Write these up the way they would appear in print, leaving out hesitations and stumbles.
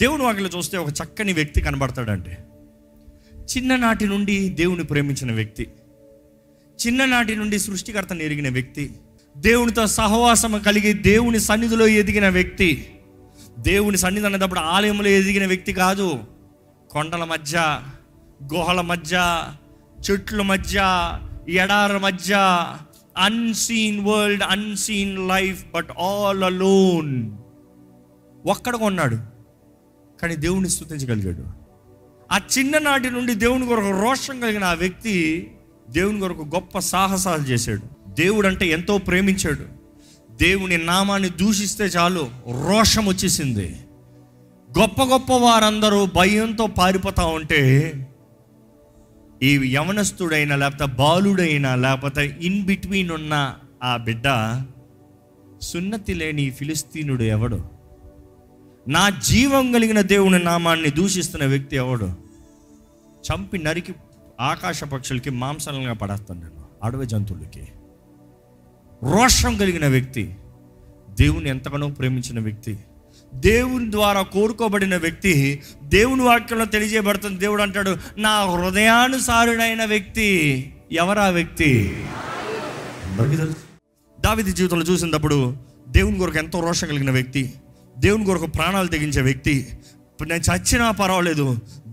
దేవుని వాక్యంలో చూస్తే ఒక చక్కని వ్యక్తి కనబడతాడంటే, చిన్ననాటి నుండి దేవుని ప్రేమించిన వ్యక్తి, చిన్ననాటి నుండి సృష్టికర్తను ఎరిగిన వ్యక్తి, దేవునితో సహవాసం కలిగి దేవుని సన్నిధిలో ఎదిగిన వ్యక్తి. దేవుని సన్నిధి అనేటప్పుడు ఆలయంలో ఎదిగిన వ్యక్తి కాదు, కొండల మధ్య, గుహల మధ్య, చెట్ల మధ్య, ఎడార మధ్య, unseen world, unseen life, but all alone. ఒక్కడుగా ఉన్నాడు కానీ దేవుని స్తుతించగలిగాడు. ఆ చిన్ననాటి నుండి దేవుని కొరకు రోషం కలిగిన ఆ వ్యక్తి దేవుని కొరకు గొప్ప సాహసాలు చేశాడు. దేవుడు అంటే ఎంతో ప్రేమించాడు. దేవుని నామాన్ని దూషిస్తే చాలు రోషం వచ్చేసింది. గొప్ప గొప్ప వారందరూ భయంతో పారిపోతా ఉంటే, ఈ యవనస్తుడైనా లేకపోతే బాలుడైనా లేకపోతే ఇన్ బిట్వీన్ ఉన్న ఆ బిడ్డ, సున్నతి లేని ఫిలిస్తీనుడు ఎవడు, నా జీవం కలిగిన దేవుని నామాన్ని దూషిస్తున్న వ్యక్తి ఎవడు, చంపి నరికి ఆకాశ పక్షులకి మాంసాలంగా పడేస్తాను నేను, అడవి జంతువులకి. రోషం కలిగిన వ్యక్తి, దేవుని ఎంతగానో ప్రేమించిన వ్యక్తి, దేవుని ద్వారా కోరుకోబడిన వ్యక్తి. దేవుని వాక్యంలో తెలియజేయబడుతుంది, దేవుడు అంటాడు నా హృదయానుసారుడైన వ్యక్తి. ఎవరా వ్యక్తి? దావీదు జీవితంలో చూసినప్పుడు దేవుని కొరకు ఎంతో రోషం కలిగిన వ్యక్తి, దేవుని కొరకు ప్రాణాలు తెగించే వ్యక్తి. నేను చచ్చినా పర్వాలేదు,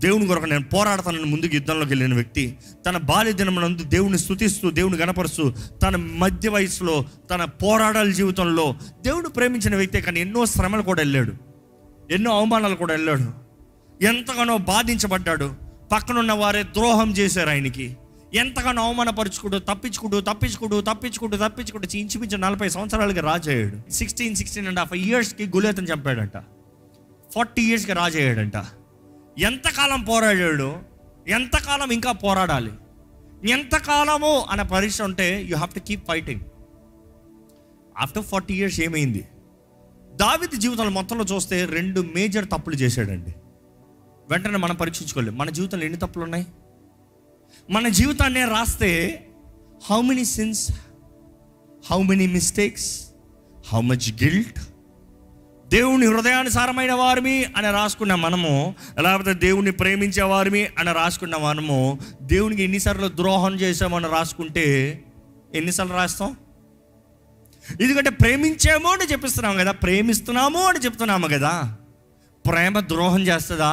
దేవుని కొరకు నేను పోరాడతానని ముందుకు యుద్ధంలోకి వెళ్ళిన వ్యక్తి. తన బాల్య దినమునందు దేవుని స్తుతిస్తూ, దేవుని గణపరుస్తూ, తన మధ్య వయసులో, తన పోరాటాల జీవితంలో దేవుడు ప్రేమించిన వ్యక్తే. కానీ ఎన్నో శ్రమలు కూడా వెళ్ళాడు, ఎన్నో అవమానాలు కూడా వెళ్ళాడు, ఎంతగానో బాధించబడ్డాడు. పక్కనున్న వారే ద్రోహం చేశారు ఆయనకి, ఎంతగానో అవమానపరుచుకుంటూ తప్పించుకుంటూ ఇంచుమించు 40 సంవత్సరాలకి రాజు అయ్యాడు. 16.5 years గులేతను చంపాడంట. 40 years రాజు అయ్యాడంట. ఎంతకాలం పోరాడాడు, ఎంతకాలం ఇంకా పోరాడాలి, ఎంతకాలము అనే పరీక్ష ఉంటే you have to keep fighting. After 40 years ఏమైంది? దావీదు జీవితంలో మొత్తంలో చూస్తే 2 మేజర్ తప్పులు చేశాడండి. వెంటనే మనం పరీక్షించుకోలేం మన జీవితంలో ఎన్ని తప్పులు ఉన్నాయి. మన జీవితాన్ని రాస్తే how many since, how many mistakes, how much guilt. దేవుని హృదయానుసారమైన వారిమి అని రాసుకున్న మనము, లేకపోతే దేవుని ప్రేమించే వారిమి అని రాసుకున్న మనము, దేవునికి ఎన్నిసార్లు ద్రోహం చేసామని రాసుకుంటే ఎన్నిసార్లు రాస్తాం? ఎందుకంటే ప్రేమించాము అని చెప్పిస్తున్నాము కదా, ప్రేమిస్తున్నాము అని చెప్తున్నాము కదా. ప్రేమ ద్రోహం చేస్తుందా?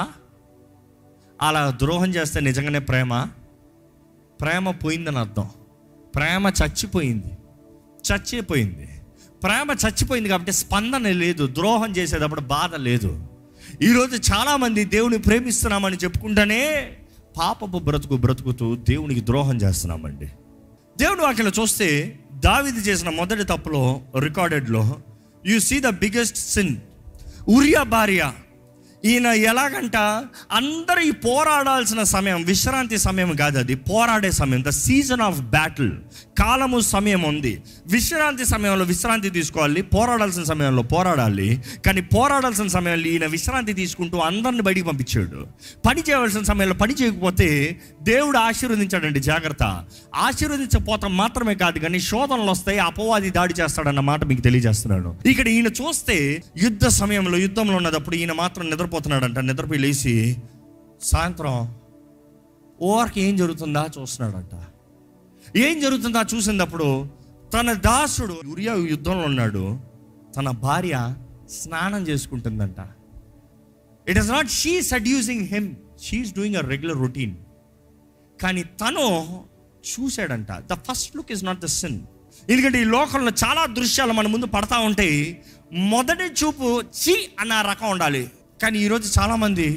అలా ద్రోహం చేస్తే నిజంగానే ప్రేమ పోయిందని అర్థం. ప్రేమ చచ్చిపోయింది. ప్రేమ చచ్చిపోయింది కాబట్టి స్పందన లేదు, ద్రోహం చేసేటప్పుడు బాధ లేదు. ఈరోజు చాలామంది దేవుని ప్రేమిస్తున్నామని చెప్పుకుంటేనే పాపపు బ్రతుకుతూ దేవునికి ద్రోహం చేస్తున్నామండి. దేవుని వాక్యంలో చూస్తే దావీదు చేసిన మొదటి తప్పులో రికార్డెడ్లో you see the biggest sin. Uriah భార్య. ఈయన ఎలాగంట, అందరూ ఈ పోరాడాల్సిన సమయం విశ్రాంతి సమయం కాదు, అది పోరాడే సమయం. ద సీజన్ ఆఫ్ బ్యాటిల్, కాలము సమయం ఉంది. విశ్రాంతి సమయంలో విశ్రాంతి తీసుకోవాలి, పోరాడాల్సిన సమయంలో పోరాడాలి. కానీ పోరాడాల్సిన సమయంలో ఈయన విశ్రాంతి తీసుకుంటూ అందరిని బయటికి పంపించాడు. పని చేయవలసిన సమయంలో పని చేయకపోతే దేవుడు ఆశీర్వదించాడండి. జాగ్రత్త, ఆశీర్వదించకపోతాం మాత్రమే కాదు కానీ శోధనలు వస్తాయి, అపవాది దాడి చేస్తాడన్న మాట మీకు తెలియజేస్తున్నాడు. ఇక్కడ ఈయన చూస్తే యుద్ధంలో ఉన్నప్పుడు ఈయన మాత్రం నిద్రపోతున్నాడంట. నిద్రపోయి లేచి సాయంత్రం ఓవర్కి ఏం జరుగుతుందా చూస్తున్నాడంట. ఏం జరుగుతుందా చూసినప్పుడు తన దాసుడు ఉరియా యుద్ధంలో ఉన్నాడు, తన భార్య స్నానం చేసుకుంటుందంట. It is not she seducing him, she is doing a regular routine. కానీ తను చూశాడంట. The first look is not the sin. ఎందుకంటే ఈ లోకంలో చాలా దృశ్యాలు మన ముందు పడతా ఉంటాయి. మొదటి చూపు చీ అన్న రకం ఉండాలి. కానీ ఈరోజు చాలామంది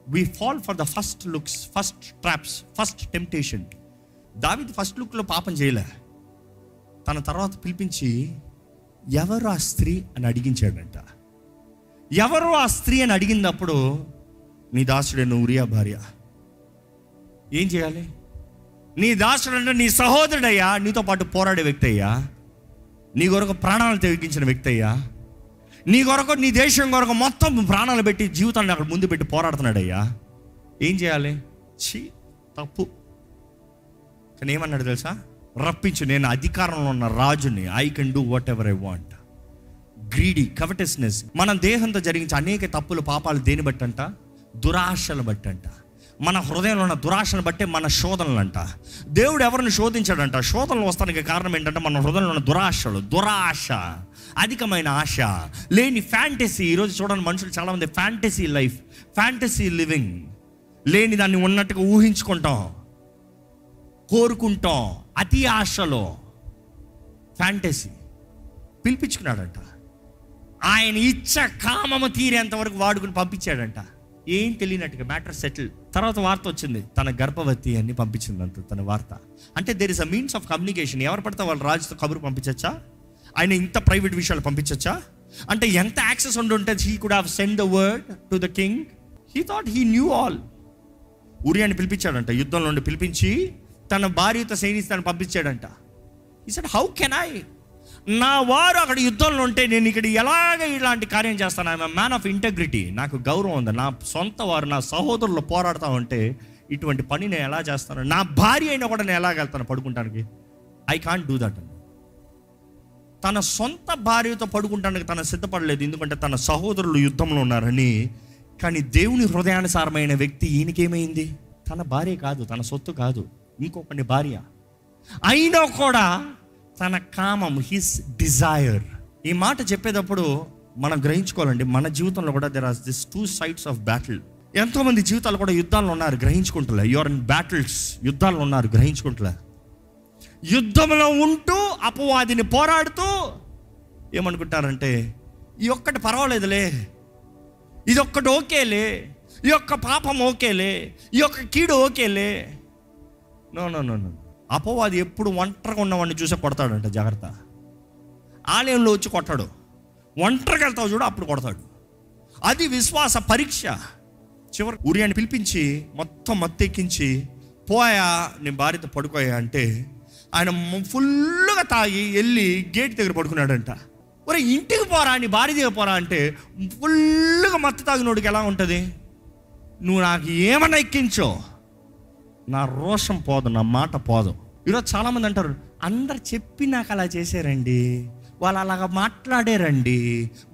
we fall for the first looks, first traps, first temptation. దావీదు ఫస్ట్ లుక్లో పాపం చేయలే. తన తర్వాత పిలిపించి ఎవరు ఆ స్త్రీ అని అడిగించాడంట. ఎవరు ఆ స్త్రీ అని అడిగినప్పుడు నీ దాసుడైన ఉరియా భార్య. ఏం చేయాలి? నీ దాసుడు అంటే నీ సహోదరుడయ్యా, నీతో పాటు పోరాడే వ్యక్తి అయ్యా, నీ కొరకు ప్రాణాలు తెగించిన వ్యక్తి అయ్యా, నీ కొరకు నీ దేశం కొరకు మొత్తం ప్రాణాలు పెట్టి జీవితాన్ని అక్కడ ముందు పెట్టి పోరాడుతున్నాడయ్యా. ఏం చేయాలి? తప్పు. కానీ ఏమన్నాడు తెలుసా? రప్పించు, నేను అధికారంలో ఉన్న రాజుని, I can do what ever I want. Greedy, covetousness. మన దేహంతో జరిగించే అనేక తప్పులు, పాపాలు దేని బట్టంట? దురాశలు బట్టంట. మన హృదయంలో ఉన్న దురాశను బట్టే మన శోధనలు అంట. దేవుడు ఎవరిని శోధించాడంట? శోధనలు వస్తానికి కారణం ఏంటంటే మన హృదయంలో ఉన్న దురాశలు. దురాశ, అధికమైన ఆశ, లేని ఫ్యాంటసీ. ఈరోజు చూడండి, మనుషులు చాలామంది ఫ్యాంటసీ లైఫ్, ఫ్యాంటసీ లివింగ్, లేని దాన్ని ఉన్నట్టుగా ఊహించుకుంటాం, కోరుకుంటాం, అతి ఆశలో. ఫ్యాంటసీ పిలిపించుకున్నాడంట. ఆయన ఇచ్చ కామము తీరేంత వరకు వాడుకుని పంపించాడంట. ఏం తెలియనట్టుగా మ్యాటర్ సెటిల్. తర్వాత వార్త వచ్చింది, తన గర్భవతి అని పంపించిందంట తన వార్త. అంటే there is a means of communication. ఎవరు పడితే వాళ్ళు రాజుతో కబురు పంపించచ్చా? ఆయన ఇంత ప్రైవేట్ విషయాలు పంపించచ్చా? అంటే ఎంత యాక్సెస్ ఉండుంటే he could have send the word to the king. He thought he knew all. ఉరియాని పిలిపించాడంట, యుద్ధంలో నుండి పిలిపించి తన భార్యతో సైనిస్తాన్ని పంపించాడంట. He said, how can I? నా వారు అక్కడ యుద్ధంలో ఉంటే నేను ఇక్కడ ఎలాగ ఇలాంటి కార్యం చేస్తాను? I'm man of integrity. నాకు గౌరవం ఉంది. నా సొంత వారు, నా సహోదరులు పోరాడుతూ ఉంటే ఇటువంటి పని నేను ఎలా చేస్తాను? నా భార్య అయినా కూడా నేను ఎలాగెళ్తాను పడుకుంటానికి? I can't do that. తన సొంత భార్యతో పడుకుంటానికి తను సిద్ధపడలేదు, ఎందుకంటే తన సహోదరులు యుద్ధంలో ఉన్నారని. కానీ దేవుని హృదయానుసారమైన వ్యక్తి ఈయనకేమైంది? తన భార్య కాదు, తన సొత్తు కాదు, ఇంకొకటి భార్య అయినా కూడా తన కామం, హిస్ డిజైర్. ఈ మాట చెప్పేటప్పుడు మనం గ్రహించుకోవాలండి, మన జీవితంలో కూడా there are this two sides of battle. ఎంతోమంది జీవితాలు కూడా యుద్ధాలు ఉన్నారు, గ్రహించుకుంటలే. యువర్ ఇన్ బ్యాటిల్స్, యుద్ధాలు ఉన్నారు, గ్రహించుకుంటలే. యుద్ధంలో ఉంటూ అపవాదిని పోరాడుతూ ఏమనుకుంటారంటే, ఈ ఒక్కటి పర్వాలేదులే, ఇదొక్కటి ఓకేలే, ఈ ఒక్క పాపం ఓకేలే, ఈ ఒక్క కీడు ఓకేలే. No no no no. అపవాది ఎప్పుడు ఒంటరిగా ఉన్నవాడిని చూసే కొడతాడంట. జాగ్రత్త. ఆలయంలో వచ్చి కొట్టాడు, ఒంటరిగా వెళ్తావు చూడు, అప్పుడు కొడతాడు. అది విశ్వాస పరీక్ష. చివరి ఉరియాని పిలిపించి మొత్తం మత్తెక్కించి, పోయా నేను భార్యతో పడుకోయా అంటే ఆయన ఫుల్గా తాగి వెళ్ళి గేట్ దగ్గర పడుకున్నాడంట. ఒరే ఇంటికి పోరా, నీ భార్య దగ్గర పోరా అంటే ఫుల్గా మత్తు తాగినోడికి ఎలా ఉంటుంది? నువ్వు నాకు ఏమన్నా ఎక్కించో, నా రోషం పోదు, నా మాట పోదు. ఈరోజు చాలామంది అంటారు, అందరు చెప్పి నాకు అలా చేశారండి, వాళ్ళు అలాగ మాట్లాడారండి,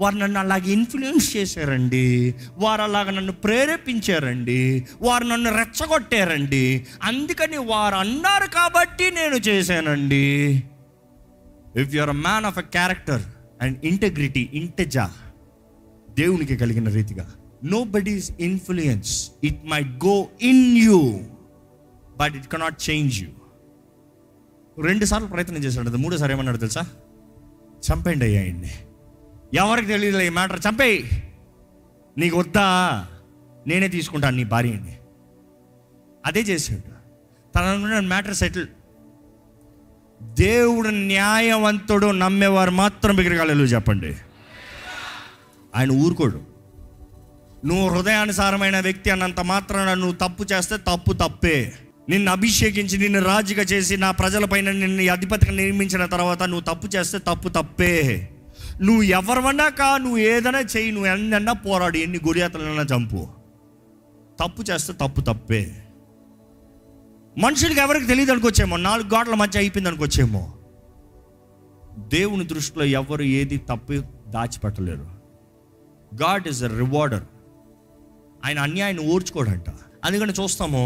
వారు నన్ను అలాగ ఇన్ఫ్లుయెన్స్ చేశారండి, వారు అలాగ నన్ను ప్రేరేపించారండి, వారు నన్ను రెచ్చగొట్టారండి, అందుకని వారు అన్నారు కాబట్టి నేను చేశానండి. If you are a man of a character and integrity, ఇంటెజా, దేవునికి కలిగిన రీతిగా, nobody's influence, it might go in you but it cannot change you. 2 సార్లు ప్రయత్నం చేశాడు, 3సారి ఏమన్నాడు తెలుసా? చంపేయండి అయ్యా ఆయన్ని. ఎవరికి తెలియదు ఈ మ్యాటర్, చంపేయి, నీకు వద్దా, నేనే తీసుకుంటాను నీ భార్యని. అదే చేశాడు. తన మ్యాటర్ సెటిల్. దేవుడు న్యాయవంతుడు, నమ్మేవారు మాత్రం బిగరగాలి చెప్పండి. ఆయన ఊరుకోడు. నువ్వు హృదయానుసారమైన వ్యక్తి అన్నంత మాత్రాన నువ్వు తప్పు చేస్తే తప్పు తప్పే. నిన్ను అభిషేకించి నిన్ను రాజుగా చేసి నా ప్రజల పైన నిన్ను అధిపతిగా నిర్మించిన తర్వాత నువ్వు తప్పు చేస్తే తప్పు తప్పే. నువ్వు ఎవరివన్నా నువ్వు ఏదైనా చెయ్యి, నువ్వు ఎన్నన్నా పోరాడు, ఎన్ని గురియాతలన్నా చంపు, తప్పు చేస్తే తప్పు తప్పే. మనుషులకి ఎవరికి తెలియదు అనుకోవచ్చేమో, 4 గోడల మధ్య అయిపోయింది అనుకోవచ్చేమో. దేవుని దృష్టిలో ఎవరు ఏది తప్పు దాచిపెట్టలేరు. God is a rewarder. ఆయన అన్యాయాన్ని ఓర్చుకోడంట. అందుకని చూస్తాము,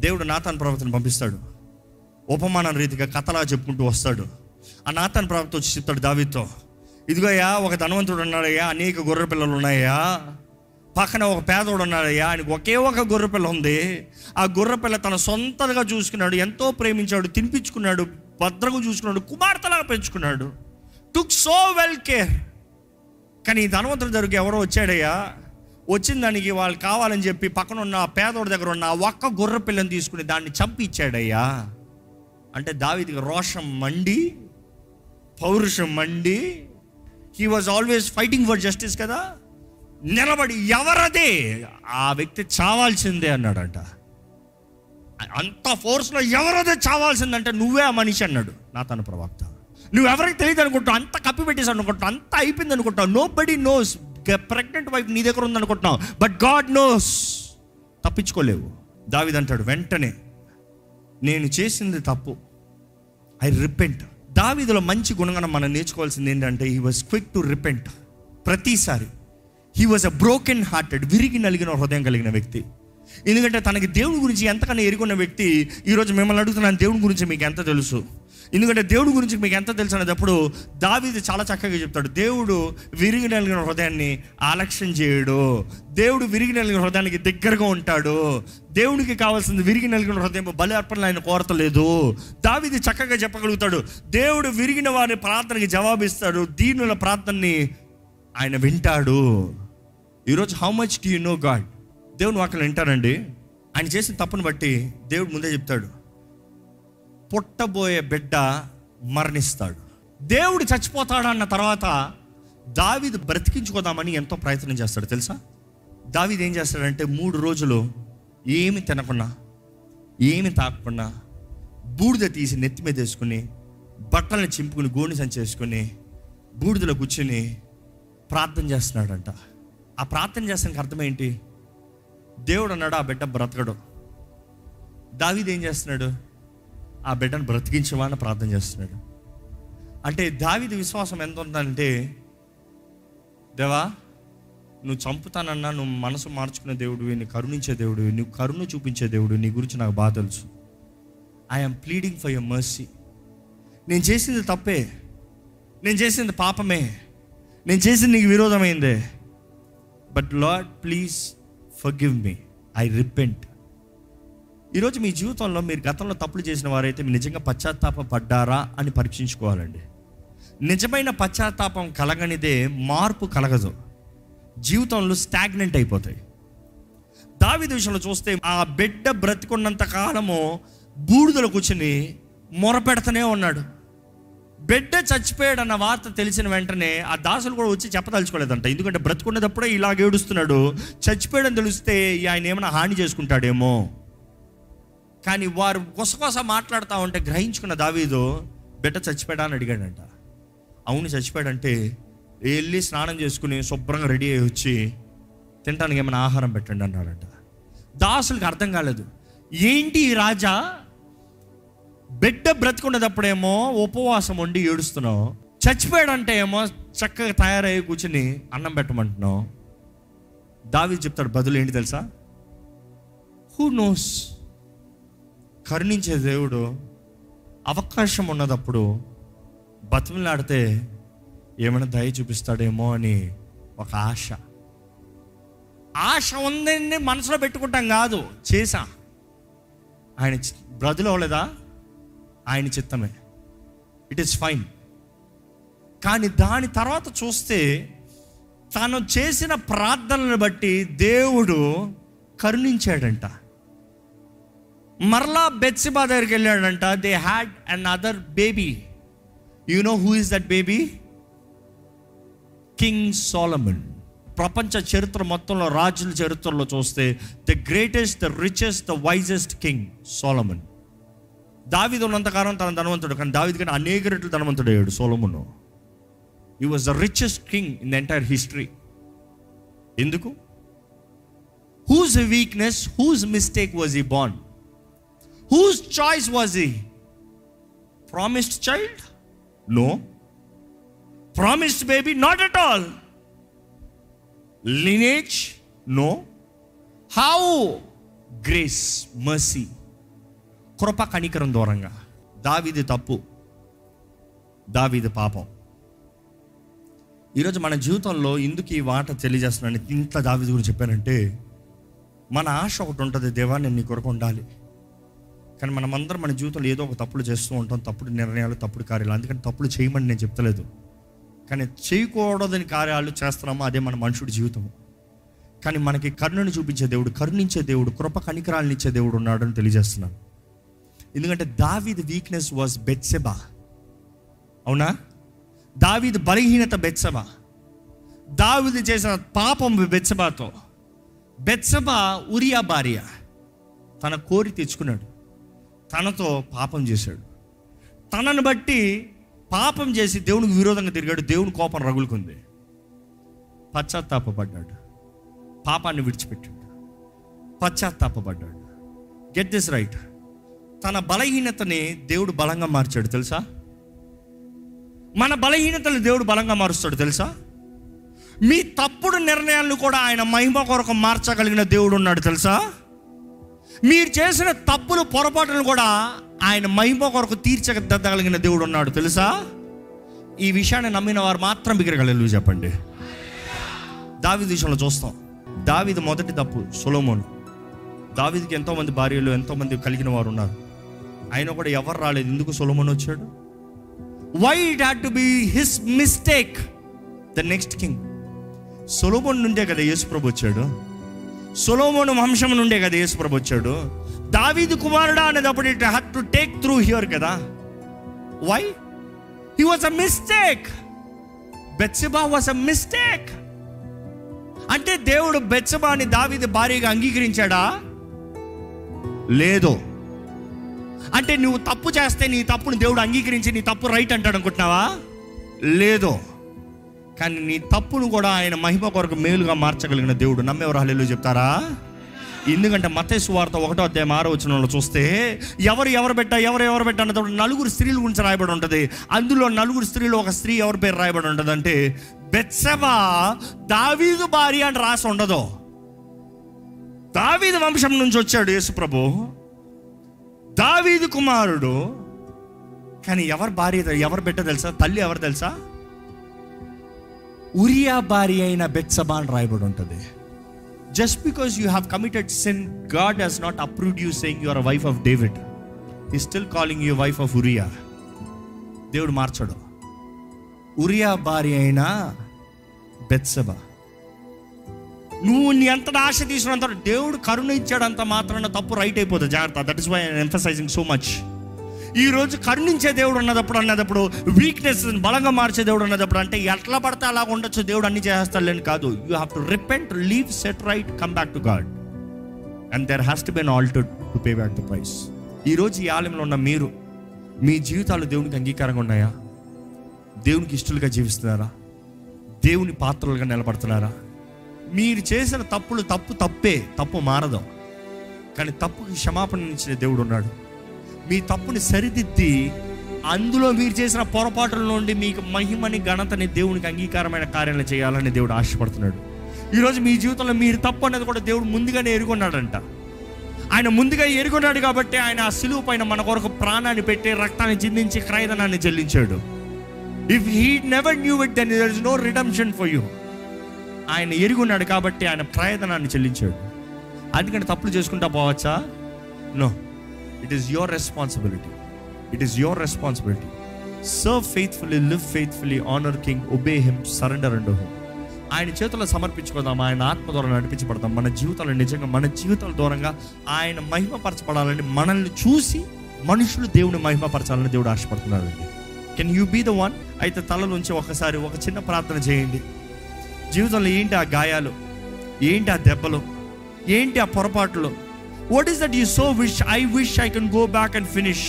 దేవుడు నాతాన్ ప్రవక్తను పంపిస్తాడు, ఉపమాన రీతిగా కథలా చెప్పుకుంటూ వస్తాడు. ఆ నాతాన్ ప్రవక్త వచ్చి చెప్తాడు దావీదుతో, ఇదిగోయ్యా ఒక ధనవంతుడు ఉన్నాడయ్యా, అనేక గొర్రె పిల్లలు ఉన్నాయా, పక్కన ఒక పేదోడు ఉన్నాడయ్యా, ఆయనకు ఒకే ఒక గొర్రె పిల్ల ఉంది. ఆ గొర్రె పిల్ల తన సొంతగా చూసుకున్నాడు, ఎంతో ప్రేమించాడు, తినిపించుకున్నాడు, భద్రంగా చూసుకున్నాడు, కుమార్తెలాగా పెంచుకున్నాడు, టుక్ సో వెల్ కేర్. కానీ ఈ ధనవంతుడి దగ్గరికి ఎవరో వచ్చాడయ్యా, వచ్చిన దానికి వాళ్ళు కావాలని చెప్పి పక్కన ఉన్న పేదోడి దగ్గర ఉన్న ఒక్క గొర్రె పిల్లని తీసుకుని దాన్ని చంపి ఇచ్చాడయ్యా అంటే దావీదుకి రోషం మండి, పౌరుషం మండి, he was always fighting for justice కదా, నిలబడి ఎవరదే ఆ వ్యక్తి చావాల్సిందే అన్నాడంట. అంత ఫోర్స్లో ఎవరదే చావాల్సిందంటే నువ్వే ఆ మనిషి అన్నాడు నాతాను ప్రవక్త. నువ్వెవరికి తెలియదు అనుకుంటావు, అంత కప్పి పెట్టేసి అనుకుంటావు, అంత అయిపోయింది అనుకుంటావు. Nobody knows. Pregnant wife నీ దగ్గర ఉందనుకుంటున్నావు, బట్ గాడ్ నోస్. తప్పించుకోలేవు. దావీదు అంటాడు వెంటనే, నేను చేసింది తప్పు, ఐ రిపెంట్, దావీదులో మంచి గుణగణం మనం నేర్చుకోవాల్సింది ఏంటంటే he was quick to repent. ప్రతిసారి he was a broken hearted, విరిగి నలిగిన హృదయం కలిగిన వ్యక్తి. ఎందుకంటే తనకి దేవుని గురించి ఎంతకన్నా ఎరుగున్న వ్యక్తి. ఈరోజు మిమ్మల్ని అడుగుతున్నాను, దేవుని గురించి మీకు ఎంత తెలుసు? ఎందుకంటే దేవుడి గురించి మీకు ఎంత తెలుసు అనేటప్పుడు దావీదు చాలా చక్కగా చెప్తాడు. దేవుడు విరిగి నలిగిన హృదయాన్ని ఆలక్ష్యం చేయడు. దేవుడు విరిగి నలిగిన హృదయానికి దగ్గరగా ఉంటాడు. దేవుడికి కావాల్సింది విరిగి నలిగిన హృదయం, బలి అర్పణలు ఆయన కోరతలేదు. దావీదు చక్కగా చెప్పగలుగుతాడు, దేవుడు విరిగిన వారి ప్రార్థనకి జవాబిస్తాడు, దీనుల ప్రార్థనని ఆయన వింటాడు. ఈరోజు how much do you know God? దేవుని వాక్యం వింటారండి. ఆయన చేసిన తప్పును బట్టి దేవుడు ముందే చెప్తాడు, పుట్టబోయే బిడ్డ మరణిస్తాడు. దేవుడు చచ్చిపోతాడు అన్న తర్వాత దావీదు బ్రతికించుకోదామని ఎంతో ప్రయత్నం చేస్తాడు. తెలుసా దావీదు ఏం చేస్తాడంటే 3 రోజులు ఏమి తినకుండా, ఏమి తాకకుండా, బూడిద తీసి నెత్తి మీద వేసుకుని, బట్టలను చింపుకుని, గోని సంచి వేసుకుని, బూడిదలో కూర్చుని ప్రార్థన చేస్తున్నాడంట. ఆ ప్రార్థన చేస్తానికి అర్థం ఏంటి? దేవుడు అన్నాడు ఆ బిడ్డ బ్రతకడు. దావీదు ఏం చేస్తున్నాడు? ఆ బిడ్డను బ్రతికించవా అని ప్రార్థన చేస్తున్నాడు. అంటే దావీదు విశ్వాసం ఎంత ఉందంటే, దేవా నువ్వు చంపుతానన్నా నువ్వు మనసు మార్చుకునే దేవుడివి, నీ కరుణించే దేవుడివి, నువ్వు కరుణ చూపించే దేవుడు, నీ గురించి నాకు బాగా తెలుసు. I'm pleading for your mercy. నేను చేసింది తప్పే, నేను చేసింది పాపమే, నేను చేసింది నీకు విరోధమైందే, but Lord please forgive me, I repent. ఈరోజు మీ జీవితంలో మీరు గతంలో తప్పులు చేసిన వారైతే మీరు నిజంగా పశ్చాత్తాపడ్డారా అని పరీక్షించుకోవాలండి. నిజమైన పశ్చాత్తాపం కలగనిదే మార్పు కలగదు. జీవితంలో స్టాగ్నెంట్ అయిపోతాయి. దావీదు విషయంలో చూస్తే ఆ బిడ్డ బ్రతికున్నంత కాలము బూడిదలో కూర్చుని మొరపెడతనే ఉన్నాడు. బిడ్డ చచ్చిపోయాడు అన్న వార్త తెలిసిన వెంటనే ఆ దాసులు కూడా వచ్చి చెప్పదలుచుకోలేదంట. ఎందుకంటే బ్రతుకున్నప్పుడే ఇలాగ ఏడుస్తున్నాడు. చచ్చిపోయాడని తెలిస్తే ఆయన ఏమైనా హాని చేసుకుంటాడేమో. కానీ వారు కొసకొస మాట్లాడుతూ ఉంటే గ్రహించుకున్న దావీదు, బిడ్డ చచ్చిపోయాడా అని అడిగాడంట. అవును చచ్చిపోయాడంటే వెళ్ళి స్నానం చేసుకుని శుభ్రంగా రెడీ అయ్యి వచ్చి తినడానికి ఏమైనా ఆహారం పెట్టండి అన్నాడంట. దాసులకు అర్థం కాలేదు, ఏంటి ఈ రాజా, బిడ్డ బ్రతుకున్నదప్పుడేమో ఉపవాసం ఉండి ఏడుస్తున్నావు, చచ్చిపోయాడంటే ఏమో చక్కగా తయారయ్యి కూర్చుని అన్నం పెట్టమంటున్నావు. దావీదు చెప్తాడు బదులు ఏంటి తెలుసా? హూ నోస్, కరుణించే దేవుడు అవకాశం ఉన్నదప్పుడు బతిమలాడితే ఏమైనా దయ చూపిస్తాడేమో అని ఒక ఆశ ఉందని మనసులో పెట్టుకుంటాం కాదు, చేశా. ఆయన బ్రతులు అవ్వలేదా? ఆయన చిత్తమే, ఇట్ ఈస్ ఫైన్. కానీ దాని తర్వాత చూస్తే తను చేసిన ప్రార్థనను బట్టి దేవుడు కరుణించాడంట. మరలా బెత్షెబా దగ్గరికి వెళ్ళాడంట. They had another baby. You know who is that baby? King Solomon. ప్రపంచ చరిత్ర మొత్తంలో, రాజుల చరిత్రలో చూస్తే the greatest, the richest, the wisest King Solomon. దావీదు ఉన్నంతకాలం తన ధనవంతుడు, కానీ దావీదు కన్నా అనేక రెట్లు ధనవంతుడు అయ్యాడు సోలొమోను. He was the richest king in the entire history. ఎందుకు? Whose weakness, whose mistake was he born? Whose choice was he? Promised child? No. Promised baby? Not at all. Lineage? No. How? Grace, mercy. కృప కనికరం దూరంగా. దావీదు తప్పు, దావీదు పాపం. ఈరోజు మన జీవితంలో ఎందుకు ఈ మాట తెలియజేస్తున్నాను, ఇంత దావీదు గురించి చెప్పానంటే, మన ఆశ ఒకటి ఉంటుంది, దేవా నేను నీ కొరకు ఉండాలి. కానీ మనమందరం మన జీవితంలో ఏదో ఒక తప్పులు చేస్తూ ఉంటాం, తప్పుడు నిర్ణయాలు, తప్పుడు కార్యాలు. అందుకని తప్పులు చేయమని నేను చెప్తలేదు, కానీ చేయకూడదని కార్యాలు చేస్తున్నాము, అదే మన మనుషుడి జీవితం. కానీ మనకి కరుణను చూపించే దేవుడు, కరుణించే దేవుడు, కృప కనికరాలను ఇచ్చే దేవుడు ఉన్నాడు అని తెలియజేస్తున్నాను. ఎందుకంటే దావీదు వీక్నెస్ వాజ్ బెత్షెబా. అవునా? దావీదు బలహీనత బెత్షెబా. దావీదు చేసిన పాపం బెత్షెబాతో. బెత్షెబా ఉరియా భార్య. తన కోరి తెచ్చుకున్నాడు, తనతో పాపం చేశాడు. తనను బట్టి పాపం చేసి దేవునికి విరోధంగా తిరిగాడు. దేవుని కోపం రగులుకుంది. పశ్చాత్తాపడ్డాడు, పాపాన్ని విడిచిపెట్టాడు, పశ్చాత్తాపడ్డాడు. గెట్ దిస్ రైట్, తన బలహీనతని దేవుడు బలంగా మార్చాడు. తెలుసా? మన బలహీనతలు దేవుడు బలంగా మారుస్తాడు తెలుసా? మీ తప్పుడు నిర్ణయాలను కూడా ఆయన మహిమ కొరకు మార్చగలిగిన దేవుడు ఉన్నాడు తెలుసా? మీరు చేసిన తప్పులు పొరపాటును కూడా ఆయన మహిమ కొరకు తీర్చగలిగిన దేవుడు ఉన్నాడు తెలుసా? ఈ విషయాన్ని నమ్మిన వారు మాత్రం బిగరగలరు చెప్పండి. దావీదు విషయంలో చూస్తాం. దావీదు మొదటి తప్పు సొలొమోను. దావీదుకి ఎంతోమంది భార్యలు, ఎంతోమంది కలిగిన వారు ఉన్నారు. ఆయన కూడా ఎవరు రాలేదు. ఎందుకు సొలొమోను వచ్చాడు? Why it had to be his mistake the next king? సొలొమోను నుండే కదా యేసుప్రభు వచ్చాడు. సొలొమోను వంశం నుండే కదా యేసుప్రభు వచ్చాడు. దావీదు కుమారుడా అనేటప్పుడు it had to take through here కదా. Why? He was a mistake. Bathsheba was a mistake. అంటే దేవుడు బెత్షెబాని దావీదు భార్యగా అంగీకరించాడా? లేదు. అంటే నువ్వు తప్పు చేస్తే నీ తప్పుని దేవుడు అంగీకరించి నీ తప్పు రైట్ అంటాడు అనుకుంటున్నావా? లేదు. కానీ నీ తప్పును కూడా ఆయన మహిమ కొరకు మేలుగా మార్చగలిగిన దేవుడు. నమ్మేవారు హల్లెలూయా చెప్తారా? ఎందుకంటే మత్తయి సువార్త 1వ అధ్యాయం 6వ వచనంలో చూస్తే ఎవరు పెట్టా అన్నప్పుడు 4 స్త్రీల గురించి రాయబడి ఉంటుంది. అందులో 4 స్త్రీలు ఒక స్త్రీ ఎవరి పేరు రాయబడి ఉంటుంది అంటే బెత్షెబా దావీదు భార్య అని రాసి ఉండదు. దావీదు వంశం నుంచి వచ్చాడు యేసుప్రభు, దావీదు కుమారుడు. కానీ ఎవరి భార్య, ఎవరు బిడ్డ తెలుసా? తల్లి ఎవరు తెలుసా? ఉరియా భార్య అయిన బెత్షెబా అని రాయబడి ఉంటుంది. Just because you have committed sin, God has not approved you saying you are a wife of David. He still calling you wife of Uriah. దేవుడు మార్చడు. ఉరియా భార్య అయిన బెత్షెబా. నువ్వు నీ అంతటా ఆశ తీసుకున్నంత దేవుడు కరుణ ఇచ్చాడంత మాత్రాన తప్పు రైట్ అయిపోతుంది. జాగ్రత్త. That is why I emphasizing so much. ఈరోజు కరుణించే దేవుడు అన్నదప్పుడు వీక్నెస్ బలంగా మార్చే దేవుడు అన్నదప్పుడు అంటే ఎట్లా పడితే అలా ఉండొచ్చు, దేవుడు అన్ని చేస్తాడని కాదు. You have to repent, leave, set right, come back to God, and there has to be an altar to pay back the price. ఈరోజు ఈ ఆలయంలో ఉన్న మీరు, మీ జీవితాలు దేవునికి అంగీకారంగా ఉన్నాయా? దేవునికి ఇష్టలుగా జీవిస్తున్నారా? దేవుని పాత్రలుగా నిలబడుతున్నారా? మీరు చేసిన తప్పులు తప్పు మారదు. కానీ తప్పుకి క్షమాపణ ఇచ్చిన దేవుడు ఉన్నాడు. మీ తప్పుని సరిదిద్ది అందులో మీరు చేసిన పొరపాటుల నుండి మీకు మహిమని, ఘనతని, దేవునికి అంగీకారమైన కార్యాలను చేయాలని దేవుడు ఆశపడుతున్నాడు. ఈరోజు మీ జీవితంలో మీరు తప్పు అనేది కూడా దేవుడు ముందుగానే ఎరుగున్నాడంట. ఆయన ముందుగా ఎరుగున్నాడు కాబట్టి ఆయన ఆ సిలువ పైన మన కొరకు ప్రాణాన్ని పెట్టి, రక్తాన్ని చిందించి, క్రయధనాన్ని చెల్లించాడు. If he never knew it then there is no redemption for you. ఆయన ఎరుగున్నాడు కాబట్టి ఆయన క్రయధనాన్ని చెల్లించాడు. అందుకని తప్పులు చేసుకుంటా పోవచ్చా? No. It is your responsibility. It is your responsibility. Serve faithfully, live faithfully, honor King, obey Him, surrender unto Him. ఆయన చేతుల్లో సమర్పించుకుందాం. ఆయన ఆత్మ ద్వారా నడిపించబడతాం. మన జీవితాలు నిజంగా మన జీవితాల దూరంగా ఆయన మహిమపరచబడాలని, మనల్ని చూసి మనుషులు దేవుని మహిమపరచాలని దేవుడు ఆశపడుతున్నాడు. Can you be the one? అయితే తలలోంచి ఒకసారి ఒక చిన్న ప్రార్థన చేయండి. జీవితంలో ఏంటి ఆ గాయాలు, ఏంటి ఆ దెబ్బలు, ఏంటి ఆ పొరపాట్లు? What is that you so wish? I wish I can go back and finish.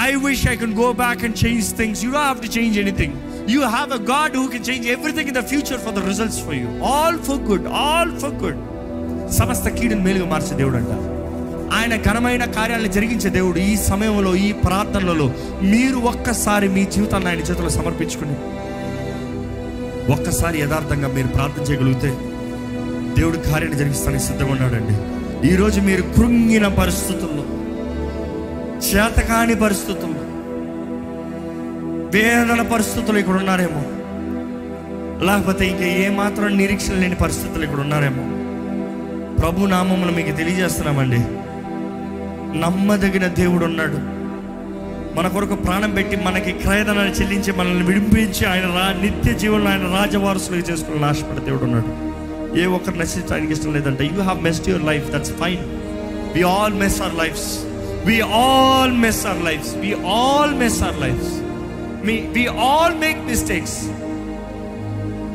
I wish I can go back and change things. You don't have to change anything. You have a God who can change everything in the future for the results for you. All for good. All for good. సమస్త కీడును మేలుగా మార్చే దేవుడు అంట. ఆయన ఘనమైన కార్యాలను జరిగించే దేవుడు. ఈ సమయంలో, ఈ ప్రార్థనలలో మీరు ఒక్కసారి మీ జీవితాన్ని ఆయన చేతుల్లో సమర్పించుకుని ఒక్కసారి యథార్థంగా మీరు ప్రార్థన చేయగలిగితే దేవుడు కార్యాన్ని జరిగిస్తానికి సిద్ధంగా ఉన్నాడండి. ఈరోజు మీరు కృంగిన పరిస్థితుల్లో, చేతకాని పరిస్థితుల్లో, వేదన పరిస్థితులు ఇక్కడ ఉన్నారేమో, లేకపోతే ఇంకా ఏమాత్రం నిరీక్షణ లేని పరిస్థితులు ఇక్కడ ఉన్నారేమో. ప్రభు నామమును మీకు తెలియజేస్తున్నామండి. నమ్మదగిన దేవుడు ఉన్నాడు. మన కొరకు ప్రాణం పెట్టి మనకి క్రయధనాన్ని చెల్లించి మనల్ని విడిపించి ఆయన నిత్య జీవనంలో ఆయన రాజవారసులుగా చేసుకోవాలని ఆశపడే దేవుడు ఉన్నాడు. ఏ ఒక్కరు నశించడానికి ఇష్టం లేదంటే. You have messed your life, that's fine. We all mess our lives. We all mess our lives. We all mess our lives. We all make mistakes.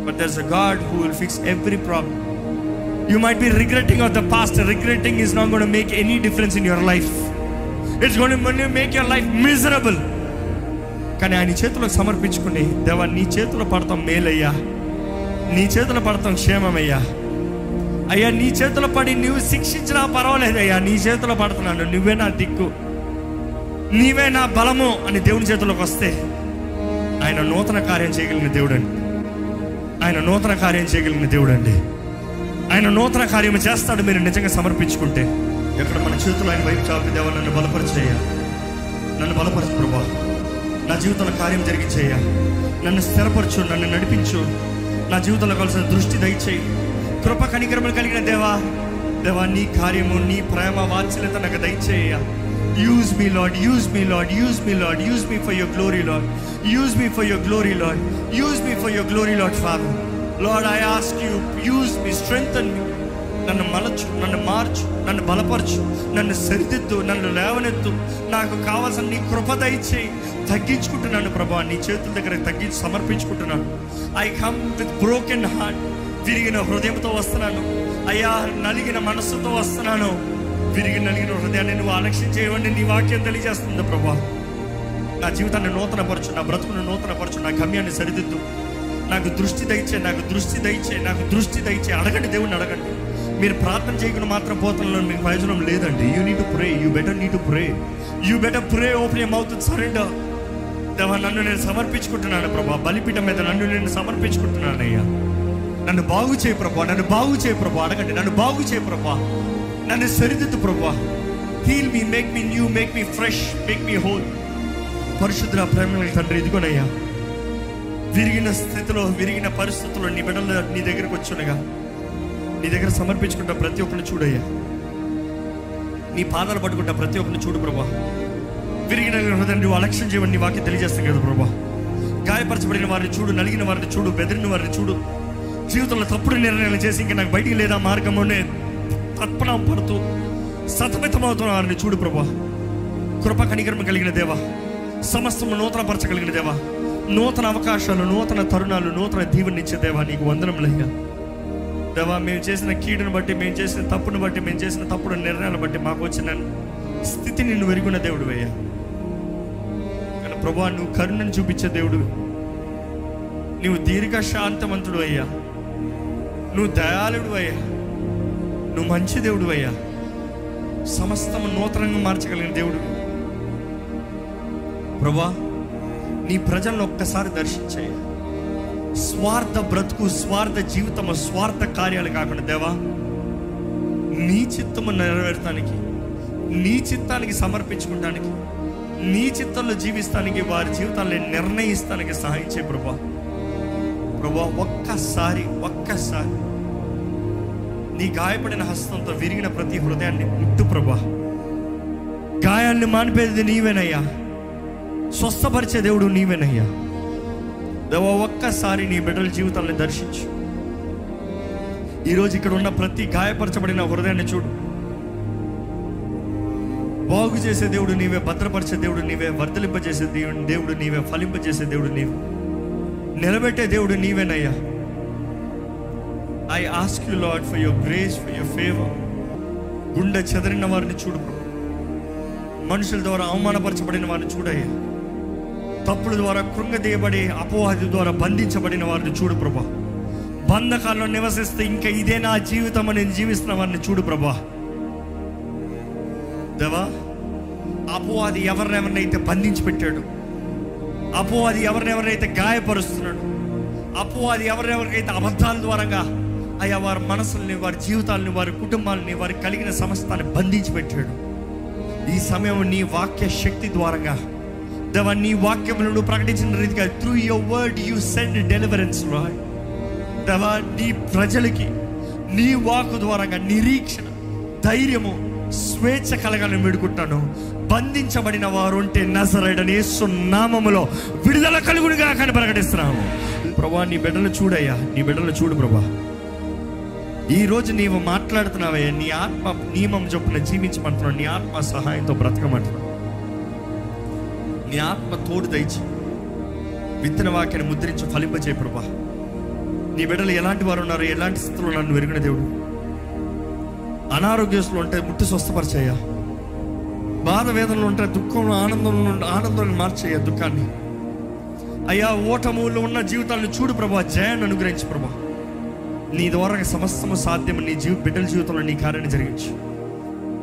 But there is a God who will fix every problem. You might be regretting of the past. Regretting is not going to make any difference in your life. It's going to make your life miserable. కానీ ఆయన చేతులకు సమర్పించుకుని, దేవా నీ చేతులు పడతాం మేలయ్యా, నీ చేతులు పడతాం క్షేమమయ్యా, అయ్యా నీ చేతులు పడి నువ్వు శిక్షించినా పర్వాలేదయ్యా, నీ చేతులు పడుతున్నాను, నువ్వే నా దిక్కు, నీవే నా బలము అని దేవుని చేతులకు వస్తే ఆయన నూతన కార్యం చేయగలిగిన దేవుడు అండి. ఆయన నూతన కార్యం చేయగలిగిన దేవుడు అండి. ఆయన నూతన కార్యం చేస్తాడు మీరు నిజంగా సమర్పించుకుంటే. ఎక్కడ మన చేతులు ఆయన వైపు చాపి, దేవా నన్ను బలపరిచేయ, నన్ను బలపరచు ప్రభా, నా జీవితంలో కార్యం జరిగించేయ, నన్ను స్థిరపరచు, నన్ను నడిపించు, నా జీవితంలో కావాల్సిన దృష్టి దయచేయి. కృప కనికరములు కలిగిన దేవా, దేవా నీ కార్యము, నీ ప్రేమ వాత్సల్యత నాకు దయచేయ. Use me Lord, use me Lord, use me Lord, use me for your glory Lord, use me for your glory Lord, use me for your glory Lord Father. Lord, I ask you, use me, strengthen me. నన్ను మలచు, నన్ను మార్చు, నన్ను బలపరచు, నన్ను సరిదిద్దు, నన్ను లేవనెత్తు. నాకు కావాల్సిన నీ కృప దయచేయి. తగ్గించుకుంటున్నాను ప్రభా, నీ చేతుల దగ్గర తగ్గించి సమర్పించుకుంటున్నాను. I come with broken heart, విరిగిన హృదయంతో వస్తున్నాను అయ్యా, నలిగిన మనస్సుతో వస్తున్నాను. నలిగిన హృదయాన్ని నువ్వు ఆలక్ష్యం చేయవండి, నీ వాక్యం తెలియజేస్తుంది ప్రభా. నా జీవితాన్ని నూతనపరచు, నా బ్రతుకును నూతనపరచు, నా గమ్యాన్ని సరిదిద్దు. నాకు దృష్టి దయచే, నాకు దృష్టి దయచే, నాకు దృష్టి దయచే. అడగండి, దేవుణ్ణి అడగండి. మీరు ప్రార్థన చేయకుండా మాత్రం పోతున్న మీకు ప్రయోజనం లేదండి. You need to pray, you better need to pray, you better pray. Open your mouth and surrender. దేవా నన్ను నేను సమర్పించుకుంటున్నాను ప్రభా, బలిపీఠం మీద నన్ను నేను సమర్పించుకుంటున్నాను అయ్యా. నన్ను బాగు చేయి ప్రభా, నన్ను బాగు చేయి ప్రభా. అడగండి, నన్ను బాగు చేయి ప్రభా, నన్ను సరిదిద్దు ప్రభా. Heal me, make me new, make me fresh, make me whole. పరిశుద్ధ ప్రేమ తండ్రి, ఇదిగోనయ్యా విరిగిన స్థితిలో, విరిగిన పరిస్థితుల్లో నీ బిడ్డలు నీ దగ్గరకు వచ్చునగా నీ దగ్గర సమర్పించుకుంటా ప్రతి ఒక్కరిని చూడయ్యా. నీ పాదాలు పట్టుకుంటా ప్రతి ఒక్కరిని చూడు ప్రభా. విరిగిన హృదయం నువ్వు అలక్ష్యం చేయమని నీ వాక్యం తెలియజేస్తాం కదా ప్రభా. గాయపరచబడిన వారిని చూడు, నలిగిన వారిని చూడు, బెదిరిన వారిని చూడు. జీవితంలో తప్పుడు నిర్ణయాలు చేసి ఇంకా నాకు బయటికి లేదా మార్గంలోనే తత్పణం పడుతూ సతమితమవుతున్న వారిని చూడు ప్రభా. కృప కనికరం కలిగిన దేవా, సమస్తము నూతన పరచగలిగిన దేవా, నూతన అవకాశాలు, నూతన తరుణాలు, నూతన దీవెనిచ్చే దేవా నీకు వందనములయ్యా. దేవా మేము చేసిన కీడును బట్టి, మేము చేసిన తప్పును బట్టి, మేము చేసిన తప్పుడు నిర్ణయాలను బట్టి మాకు వచ్చిన స్థితి నిన్ను వెరుగున్న దేవుడు అయ్యా. కానీ ప్రభా నువ్వు కరుణను చూపించే దేవుడు, నువ్వు దీర్ఘ శాంతవంతుడు అయ్యా, నువ్వు దయాళుడు అయ్యా, నువ్వు మంచి దేవుడు అయ్యా, సమస్తము నూతనంగా మార్చగలిగిన దేవుడు ప్రభా. నీ ప్రజలను ఒక్కసారి దర్శించయ్యా. స్వార్థ బ్రతుకు, స్వార్థ జీవితము, స్వార్థ కార్యాలు కాకుండా దేవా నీ చిత్తము నెరవేర్చడానికి, నీ చిత్తానికి సమర్పించుకోవడానికి, నీ చిత్తంలో జీవిస్తానికి, వారి జీవితాన్ని నిర్ణయిస్తానికి సహాయం చేయ ప్రభా. ప్రభా ఒక్కసారి నీ గాయపడిన హస్తంతో విరిగిన ప్రతి హృదయాన్ని ముట్టు ప్రభా. గాయాన్ని మానిపేది నీవేనయ్యా, స్వస్థపరిచే దేవుడు నీవేనయ్యా. దేవా ఒక్కసారి నీ బిడ్డల జీవితాన్ని దర్శించు. ఈరోజు ఇక్కడ ఉన్న ప్రతి గాయపరచబడిన హృదయాన్ని చూడు. బాగు చేసే దేవుడు నీవే, భద్రపరిచే దేవుడు నీవే, వర్ధలింపజేసే దేవుడు నీవే, ఫలింపజేసే దేవుడు నీవే, నిలబెట్టే దేవుడు నీవేనయ్యా. I ask you Lord for your grace, for your favor. గుండె చెదరిన వారిని చూడు, మనుషుల ద్వారా అవమానపరచబడిన వారిని చూడయ్యా, తప్పుల ద్వారా కృంగదీయబడి అపవాది ద్వారా బంధించబడిన వారిని చూడు ప్రభా. బంధకాల్లో నివసిస్తే ఇంకా ఇదే నా జీవితం అని జీవిస్తున్న వారిని చూడు ప్రభా. దేవా అపవాది ఎవరినెవరినైతే బంధించి పెట్టాడు, అపవాది ఎవరినెవరినైతే గాయపరుస్తున్నాడు, అపవాది ఎవరెవరికైతే అబద్ధాల ద్వారంగా అయ్యా వారి మనసుల్ని, వారి జీవితాలని, వారి కుటుంబాలని, వారికి కలిగిన సమస్తాన్ని బంధించి పెట్టాడు, ఈ సమయం నీ వాక్య శక్తి ద్వారంగా దేవా నీ వాక్యములను ప్రకటించిన రీతిగా through your word you send deliverance lord. దేవా నీ ప్రజలకి నీ వాక్కు ద్వారంగా నిరీక్షణ, ధైర్యము, స్వేచ్ఛ కలగాలని వేడుకుంటాను. బంధించబడిన వారు ఉంటే నజరేయుడైన యేసు నామములో విడుదల కలుగునుగా కానీ ప్రకటిస్తున్నాము ప్రభా. నీ బిడ్డలు చూడయ్యా, నీ బిడ్డలు చూడు ప్రభా. ఈరోజు నీవు మాట్లాడుతున్నావయ్యా, నీ ఆత్మ నియమం చొప్పున జీవించమంటున్నావు, నీ ఆత్మ సహాయంతో బ్రతకమంటున్నావు, నీ ఆత్మ తోడు దయచి విత్తన వాక్యాన్ని ముద్రించి ఫలింపజేయ ప్రభా. నీ బిడ్డలు ఎలాంటి వారు ఉన్నారు, ఎలాంటి స్థితిలో నన్ను వెరిగిన దేవుడు, అనారోగ్యస్తులు ఉంటే ముట్టి స్వస్థపరిచేయ్యా, బాధ వేదనలు ఉంటే దుఃఖంలో ఆనందంలో మార్చేయ్యా దుఃఖాన్ని అయ్యా. ఓటములో ఉన్న జీవితాలను చూడు ప్రభా, జయాన్ని అనుగ్రహించు ప్రభా. నీ ద్వారా సమస్తము సాధ్యం. నీ బిడ్డల జీవితంలో నీ కార్యాన్ని జరిగించు.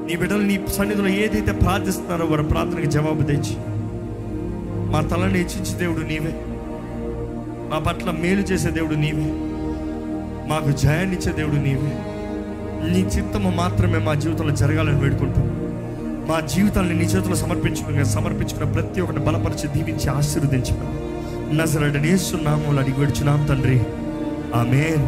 నీ బిడ్డలు నీ సన్నిధిలో ఏదైతే ప్రార్థిస్తున్నారో వారి ప్రార్థనకి జవాబు తెచ్చి మా తలని హెచ్చించి దేవుడు నీవే. మా పట్ల మేలు చేసే దేవుడు నీవే, మాకు జయాన్నిచ్చే దేవుడు నీవే. నీ చిత్తము మాత్రమే మా జీవితంలో జరగాలని వేడుకుంటూ మా జీవితాన్ని నీ చేతుల్లో సమర్పించుకున్న ప్రతి ఒక్కటి బలపరిచి దీవించి ఆశీర్వదించమని నజరేయుడైన యేసు నామములో అడిగి వేడుచున్నాం తండ్రి, ఆమేన్.